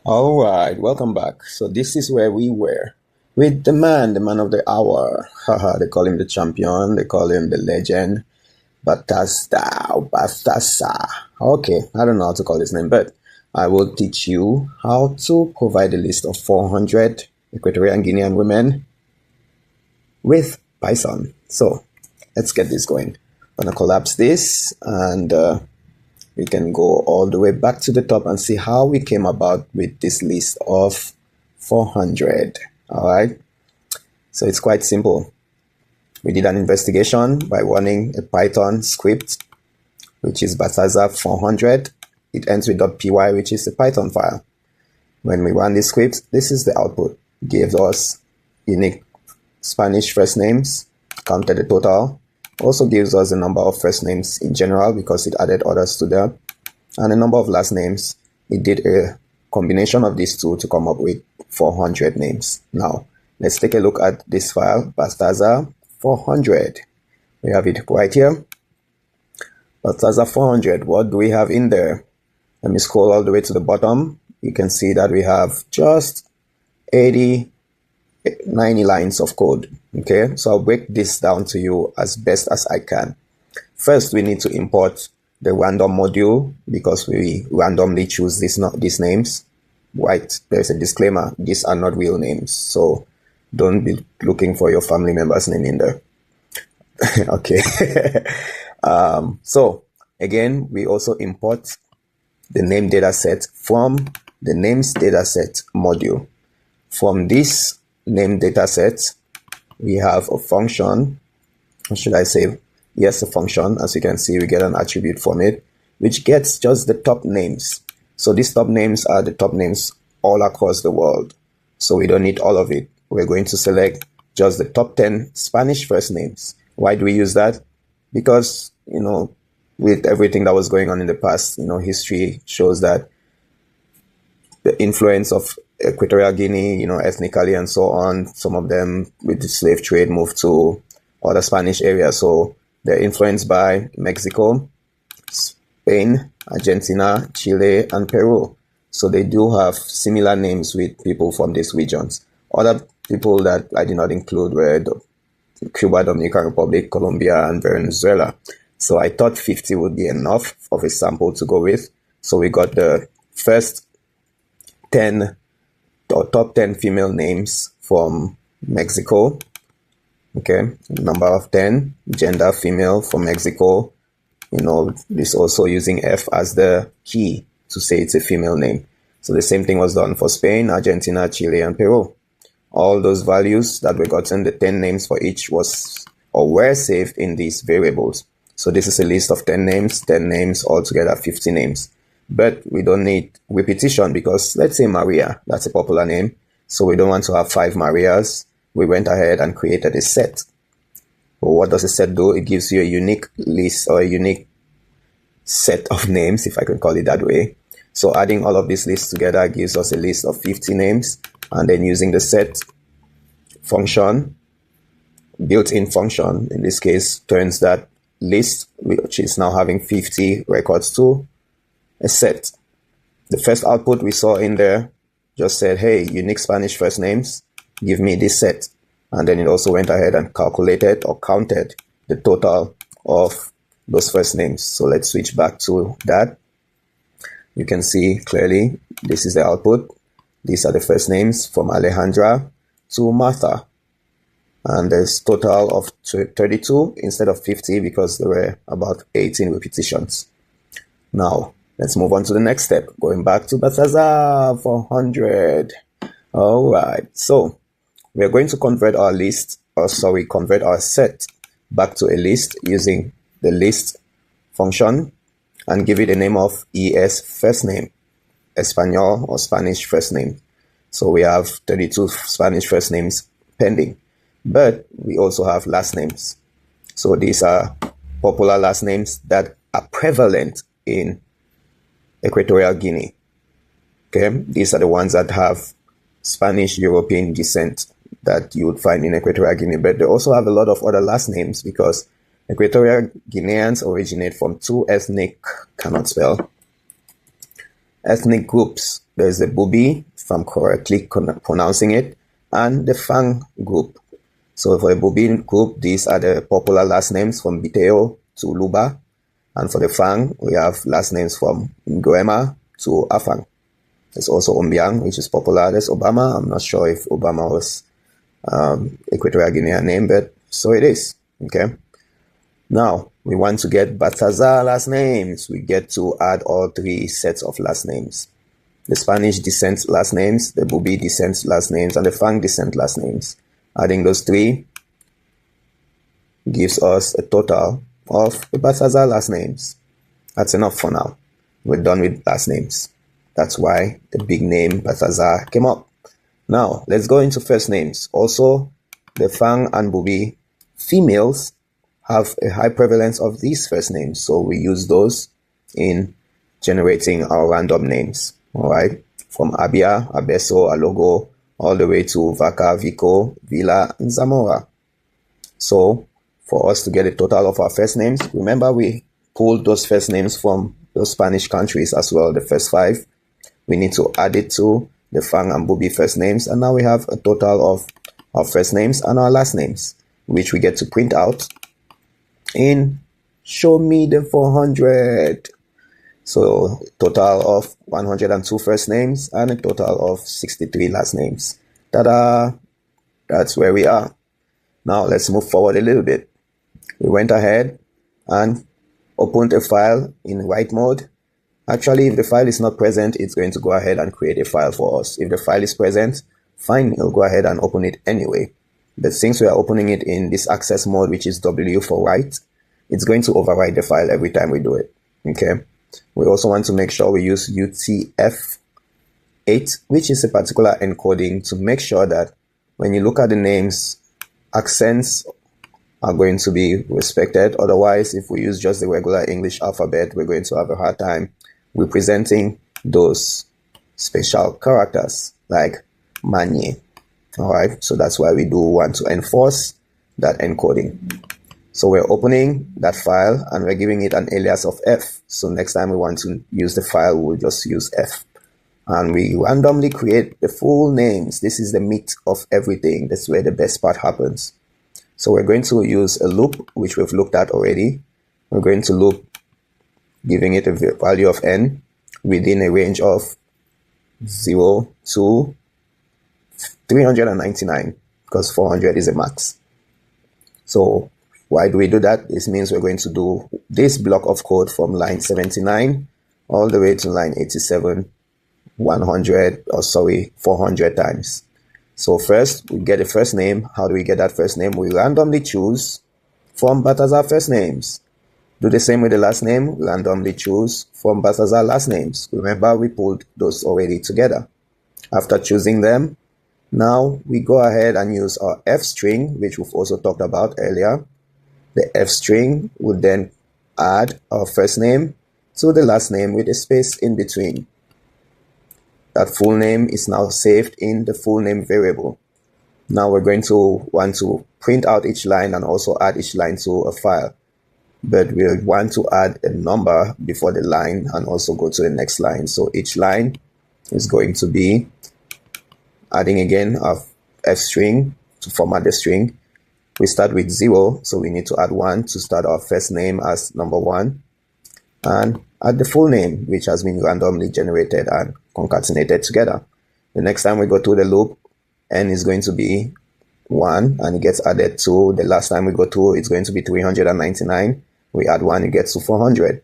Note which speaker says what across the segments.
Speaker 1: All right, welcome back. So this is where we were with the man of the hour. Haha, they call him the champion. They call him the legend. Baltasar. Okay, I don't know how to call his name, but I will teach you how to provide a list of 400 Equatorial Guinean women with Python. So let's get this going. I'm gonna collapse this and we can go all the way back to the top and see how we came about with this list of 400. All right. So it's quite simple. We did an investigation by running a Python script, which is Baltasar 400. It ends with .py, which is the Python file. When we run this script, this is the output. It gives us unique Spanish first names, counted the total. Also gives us the number of first names in general because it added others to them. And the number of last names. It did a combination of these two to come up with 400 names. Now, let's take a look at this file, Baltasar 400. We have it right here. Baltasar 400, what do we have in there? Let me scroll all the way to the bottom. You can see that we have just 90 lines of code. Okay, so I'll break this down to you as best as I can. First, we need to import the random module because we randomly choose these names. Right, there's a disclaimer, these are not real names, so don't be looking for your family member's name in there. Okay. So again, we also import the name dataset from the names dataset module. From this name dataset, we have a function, or should I say, yes, a function. As you can see, we get an attribute from it, which gets just the top names. So these top names are the top names all across the world. So we don't need all of it. We're going to select just the top 10 Spanish first names. Why do we use that? Because, with everything that was going on in the past, history shows that the influence of Equatorial Guinea, ethnically and so on, some of them with the slave trade moved to other Spanish areas. So they're influenced by Mexico, Spain, Argentina, Chile, and Peru. So they do have similar names with people from these regions. Other people that I did not include were Cuba, Dominican Republic, Colombia, and Venezuela. So I thought 50 would be enough of a sample to go with. So we got the first 10 or top 10 female names from Mexico. Okay, number of 10, gender female from Mexico. This also using F as the key to say it's a female name. So the same thing was done for Spain, Argentina, Chile, and Peru. All those values that were gotten, the 10 names for each were saved in these variables. So this is a list of 10 names, altogether 50 names. But we don't need repetition because let's say Maria, that's a popular name. So we don't want to have 5 Marias. We went ahead and created a set. Well, what does a set do? It gives you a unique list or a unique set of names, if I can call it that way. So adding all of these lists together gives us a list of 50 names. And then using the set function, built-in function, in this case, turns that list, which is now having 50 records, to a set. The first output we saw in there just said, hey, unique Spanish first names, give me this set. And then it also went ahead and calculated or counted the total of those first names. So let's switch back to that. You can see clearly this is the output. These are the first names from Alejandra to Martha. And there's total of 32 instead of 50 because there were about 18 repetitions. Now, let's move on to the next step. Going back to Baltasar 400. All right. So we're going to convert our set back to a list using the list function and give it a name of ES first name, Espanol or Spanish first name. So we have 32 Spanish first names pending, but we also have last names. So these are popular last names that are prevalent in Equatorial Guinea. Okay, these are the ones that have Spanish European descent that you would find in Equatorial Guinea, but they also have a lot of other last names because Equatorial Guineans originate from two ethnic, cannot spell, ethnic groups. There's the Bubi, if I'm correctly pronouncing it, and the Fang group. So for the Bubi group, these are the popular last names from Biteo to Luba. And for the Fang, we have last names from Nguema to Afang. There's also Ombiang, which is popular. There's Obama. I'm not sure if Obama was Equatorial Guinea name, but so it is. Okay. Now, we want to get Baltasar last names. We get to add all three sets of last names. The Spanish descent last names, the Bubi descent last names, and the Fang descent last names. Adding those three gives us a total of the Baltasar last names. That's enough for now. We're done with last names. That's why the big name Baltasar came up. Now, let's go into first names. Also, the Fang and Bubi females have a high prevalence of these first names, so we use those in generating our random names. All right, from Abia, Abeso, Alogo, all the way to Vaca, Vico, Villa, and Zamora. So, for us to get a total of our first names, remember we pulled those first names from those Spanish countries as well, the first 5. We need to add it to the Fang and Bubi first names, and now we have a total of our first names and our last names, which we get to print out in show me the 400. So total of 102 first names and a total of 63 last names. Ta-da! That's where we are. Now let's move forward a little bit. We went ahead and opened a file in write mode. Actually, if the file is not present, it's going to go ahead and create a file for us. If the file is present, fine, it'll go ahead and open it anyway. But since we are opening it in this access mode, which is W for write, it's going to overwrite the file every time we do it. Okay. We also want to make sure we use UTF-8, which is a particular encoding to make sure that when you look at the names, accents are going to be respected. Otherwise, if we use just the regular English alphabet, we're going to have a hard time representing those special characters like Manye. All right, so that's why we do want to enforce that encoding. So we're opening that file and we're giving it an alias of F. So next time we want to use the file, we'll just use F. And we randomly create the full names. This is the meat of everything. That's where the best part happens. So we're going to use a loop, which we've looked at already. We're going to loop, giving it a value of n within a range of 0 to 399, because 400 is a max. So why do we do that? This means we're going to do this block of code from line 79 all the way to line 87, 400 times. So first, we get a first name. How do we get that first name? We randomly choose from Baltasar first names. Do the same with the last name. Randomly choose from Baltasar last names. Remember, we pulled those already together. After choosing them, now we go ahead and use our F string, which we've also talked about earlier. The F string would then add our first name to the last name with a space in between. That full name is now saved in the full name variable. Now we're going to want to print out each line and also add each line to a file. But we'll want to add a number before the line and also go to the next line. So each line is going to be adding again our F string to format the string. We start with 0, so we need to add 1 to start our first name as number 1. And add the full name, which has been randomly generated and concatenated together. The next time we go through the loop, n is going to be 1, and it gets added to the last time we go through, it's going to be 399. We add 1, it gets to 400.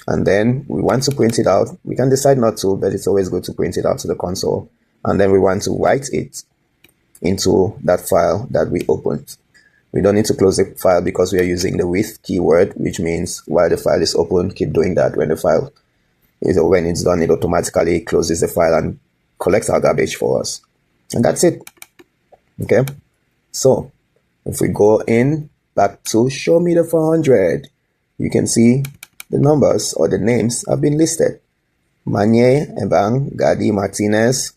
Speaker 1: And then we want to print it out. We can decide not to, but it's always good to print it out to the console. And then we want to write it into that file that we opened. We don't need to close the file because we are using the with keyword, which means while the file is open, keep doing that. When it's done, it automatically closes the file and collects our garbage for us. And that's it. Okay. So if we go in back to show me the 400, you can see the numbers or the names have been listed. Manye, Ebang, Gadi, Martinez,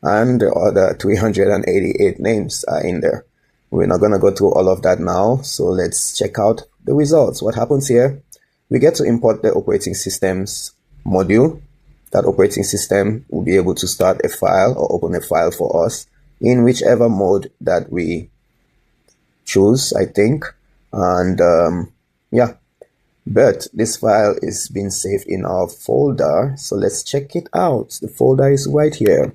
Speaker 1: and the other 388 names are in there. We're not going to go through all of that now, so let's check out the results. What happens here? We get to import the operating systems module. that operating system will be able to start a file or open a file for us in whichever mode that we choose, I think. And yeah, but this file is being saved in our folder, so let's check it out. The folder is right here,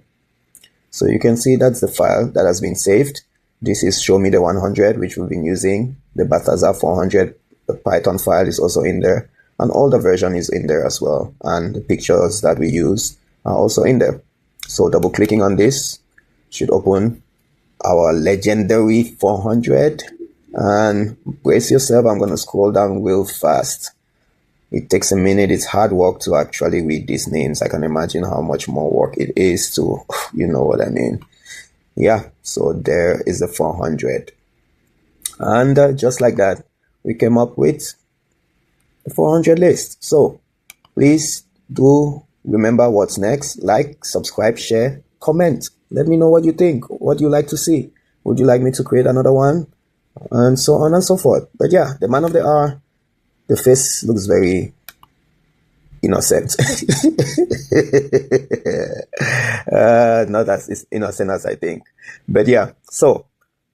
Speaker 1: so you can see that's the file that has been saved. This is show me the 100, which we've been using. The Baltasar 400, the Python file is also in there, and all the version is in there as well, and the pictures that we use are also in there. So double clicking on this should open our legendary 400, and brace yourself, I'm going to scroll down real fast. It takes a minute. It's hard work to actually read these names. I can imagine how much more work it is to, you know what I mean. Yeah, so there is the 400. And just like that, we came up with the 400 list. So please do remember what's next. Like, subscribe, share, comment. Let me know what you think. What you like to see. Would you like me to create another one? And so on and so forth. But yeah, the man of the hour, the face looks very innocent. Not as innocent as I think. But yeah, so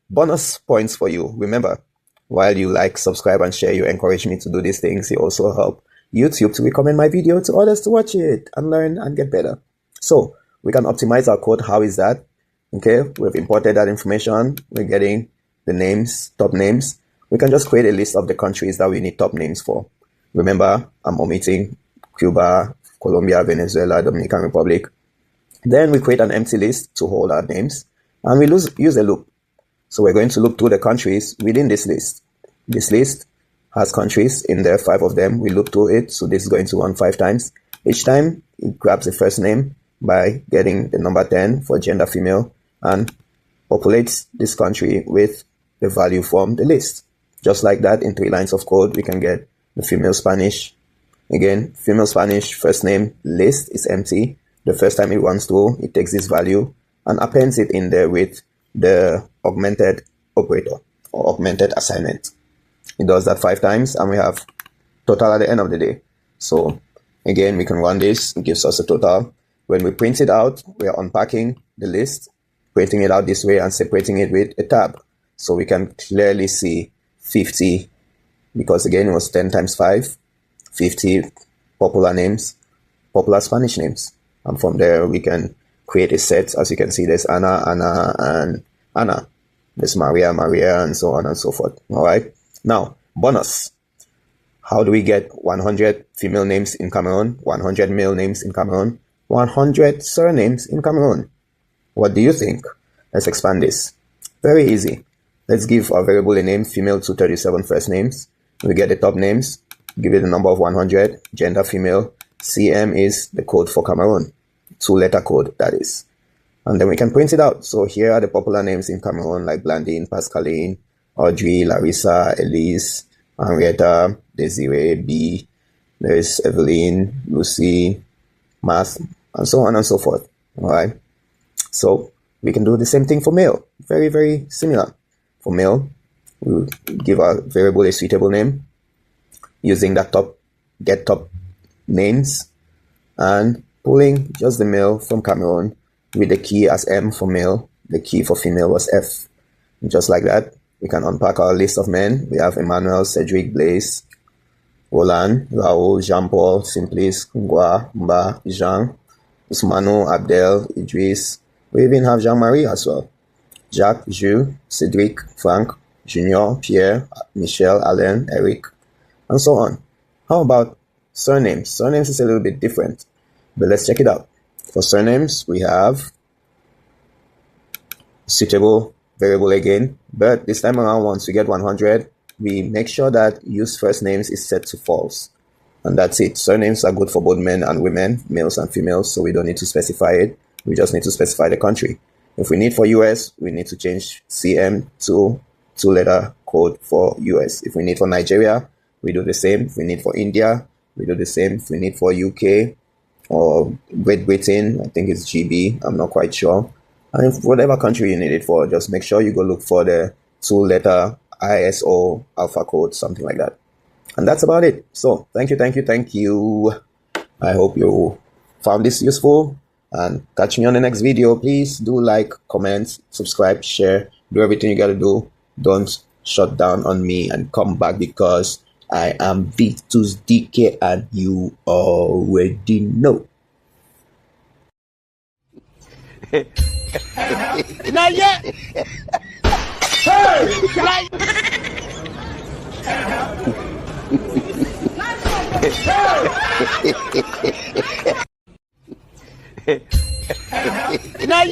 Speaker 1: bonus points for you. Remember, while you like, subscribe, and share, you encourage me to do these things. You also help YouTube to recommend my video to others to watch it and learn and get better. So we can optimize our code. How is that? Okay, we've imported that information. We're getting the names, top names. We can just create a list of the countries that we need top names for. Remember, I'm omitting Cuba, Colombia, Venezuela, Dominican Republic. Then we create an empty list to hold our names, and we use a loop. So we're going to loop through the countries within this list. This list has countries in there, 5 of them. We loop through it, so this is going to run 5 times. Each time, it grabs the first name by getting the number 10 for gender female and populates this country with the value from the list. Just like that, in 3 lines of code, we can get the female Spanish. Again, female Spanish first name list is empty. The first time it runs through, it takes this value and appends it in there with the augmented operator or augmented assignment. It does that 5 times, and we have total at the end of the day. So again, we can run this. It gives us a total. When we print it out, we are unpacking the list, printing it out this way and separating it with a tab. So we can clearly see 50, because again, it was 10 times 5, 50 popular names, popular Spanish names. And from there, we can create a set. As you can see, there's Anna, Anna, and Anna. There's Maria, Maria, and so on and so forth. All right. Now, bonus. How do we get 100 female names in Cameroon, 100 male names in Cameroon, 100 surnames in Cameroon? What do you think? Let's expand this. Very easy. Let's give our variable a name, female 237 first names. We get the top names, give it a number of 100, gender female, CM is the code for Cameroon, 2-letter code, that is. And then we can print it out. So here are the popular names in Cameroon, like Blandine, Pascaline, Audrey, Larissa, Elise, Henrietta, Desiree, B, there's Evelyn, Lucy, Math, and so on and so forth. All right. So we can do the same thing for male. Very, very similar. For male, we'll give our variable a suitable name using that get top names and pulling just the male from Cameroon with the key as M for male. The key for female was F. Just like that, we can unpack our list of men. We have Emmanuel, Cedric, Blaise, Roland, Raoul, Jean-Paul, Simplice, Ngwa, Mba, Jean, Usmano, Abdel, Idris. We even have Jean-Marie as well. Jacques, Jules, Cedric, Frank, Junior, Pierre, Michel, Alain, Eric, and so on. How about surnames? Surnames is a little bit different, but let's check it out. For surnames, we have suitable variable again, but this time around, once we get 100, we make sure that use first names is set to false. And that's it. Surnames are good for both men and women, males and females, so we don't need to specify it. We just need to specify the country. If we need for US, we need to change CM to 2-letter code for US. If we need for Nigeria, we do the same. If we need for India, we do the same. If we need for UK or Great Britain, I think it's GB, I'm not quite sure. And if whatever country you need it for, just make sure you go look for the 2-letter ISO alpha code, something like that. And that's about it. So thank you. I hope you found this useful, and catch me on the next video. Please do like, comment, subscribe, share, do everything you gotta do. Don't shut down on me and come back, because I am Vitus DK and you already know.
Speaker 2: Not yet. Hey!